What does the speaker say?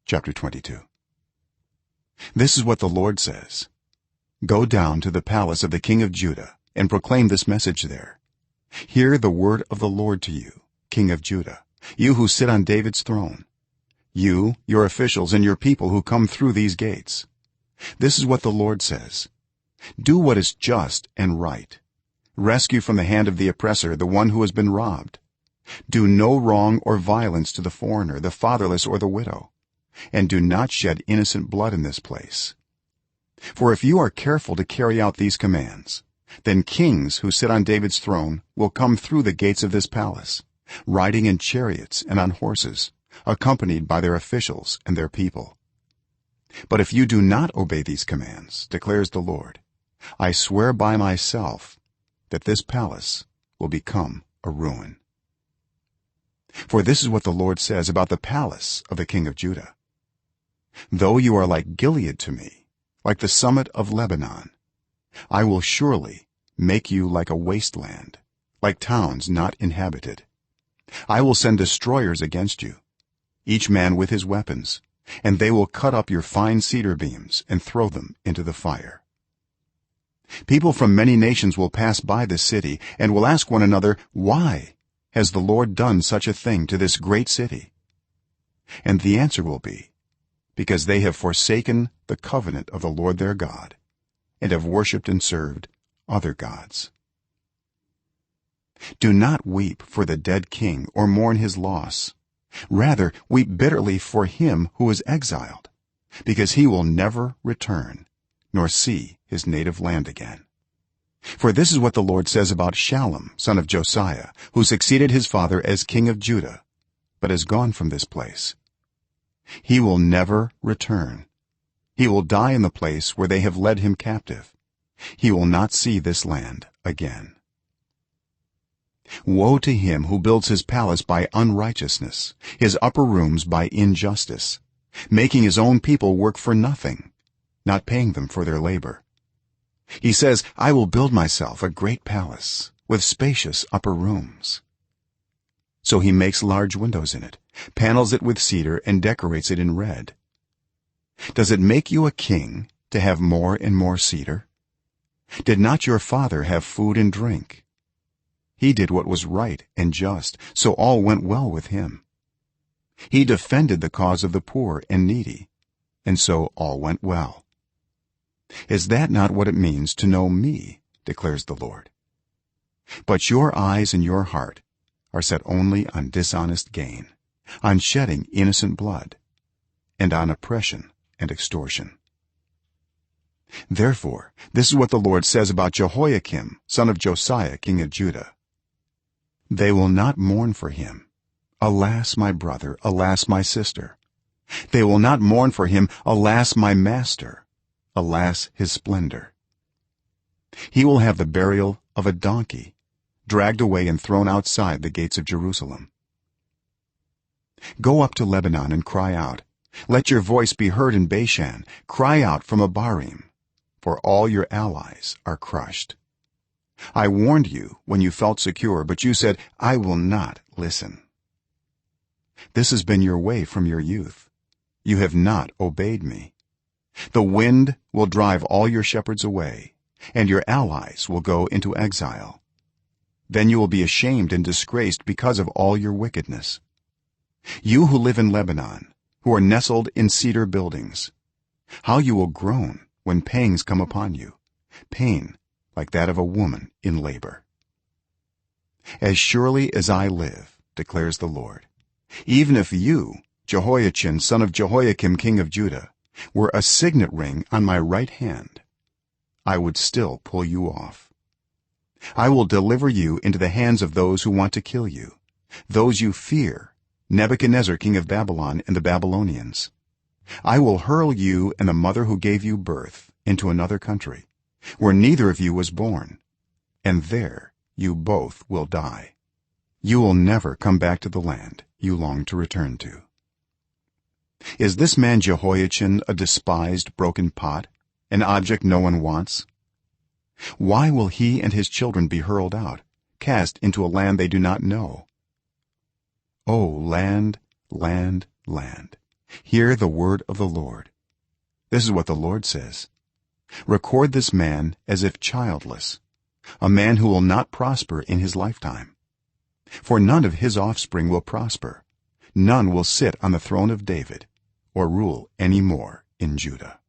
chapter 22. This is what the Lord says: go down to the palace of the king of Judah and proclaim this message there. Hear the word of the Lord to you, king of Judah, you who sit on David's throne, you, your officials, and your people who come through these gates. This is what the Lord says: do what is just and right. Rescue from the hand of the oppressor the one who has been robbed. Do no wrong or violence to the foreigner, the fatherless, or the widow, and do not shed innocent blood in this place. For if you are careful to carry out these commands, then kings who sit on David's throne will come through the gates of this palace, riding in chariots and on horses, accompanied by their officials and their people. But if you do not obey these commands, declares the Lord, I swear by myself that this palace will become a ruin. For this is what the Lord says about the palace of the king of Judah: though you are like Gilead to me, like the summit of Lebanon, I will surely make you like a wasteland, like towns not inhabited. I will send destroyers against you, each man with his weapons, and they will cut up your fine cedar beams and throw them into the fire. People from many nations will pass by this city and will ask one another, why has the Lord done such a thing to this great city? And the answer will be, because they have forsaken the covenant of the Lord their God and have worshipped and served other gods. Do not weep for the dead king or mourn his loss. Rather, weep bitterly for him who is exiled, because he will never return nor see his native land again. For this is what the Lord says about Shallum, son of Josiah, who succeeded his father as king of Judah, but has gone from this place. He will never return. He will die in the place where they have led him captive. He will not see this land again. Woe to him who builds his palace by unrighteousness, his upper rooms by injustice, making his own people work for nothing, not paying them for their labor. He says, I will build myself a great palace with spacious upper rooms. So he makes large windows in it, panels it with cedar, and decorates it in red. Does it make you a king to have more and more cedar? Did not your father have food and drink? He did what was right and just, so all went well with him. He defended the cause of the poor and needy, and so all went well. Is that not what it means to know me, declares the Lord? But your eyes and your heart are set only on dishonest gain, on shedding innocent blood, and on oppression and extortion. Therefore, this is what the Lord says about Jehoiakim, son of Josiah, king of Judah: they will not mourn for him. Alas, my brother, alas, my sister. They will not mourn for him. Alas, my master, alas, his splendor. He will have the burial of a donkey, dragged away and thrown outside the gates of Jerusalem. Go up to Lebanon and cry out. Let your voice be heard in Bashan. Cry out from Abarim, for all your allies are crushed. I warned you when you felt secure, but you said, I will not listen. This has been your way from your youth. You have not obeyed me. The wind will drive all your shepherds away, and your allies will go into exile. Then you will be ashamed and disgraced because of all your wickedness. You who live in Lebanon, who are nestled in cedar buildings, how you will groan when pangs come upon you, pain like that of a woman in labor. As surely as I live, declares the Lord, even if you, Jehoiachin, son of Jehoiakim, king of Judah, were a signet ring on my right hand, I would still pull you off. I will deliver you into the hands of those who want to kill you, those you fear, Nebuchadnezzar, king of Babylon, and the Babylonians. I will hurl you and the mother who gave you birth into another country, where neither of you was born, and there you both will die. You will never come back to the land you long to return to. Is this man Jehoiachin a despised broken pot, an object no one wants? Why will he and his children be hurled out, cast into a land they do not know? O land, land, land, hear the word of the lord. This is what the lord says: record this man as if childless, a man who will not prosper in his lifetime. For none of his offspring will prosper, none will sit on the throne of david or rule any more in judah.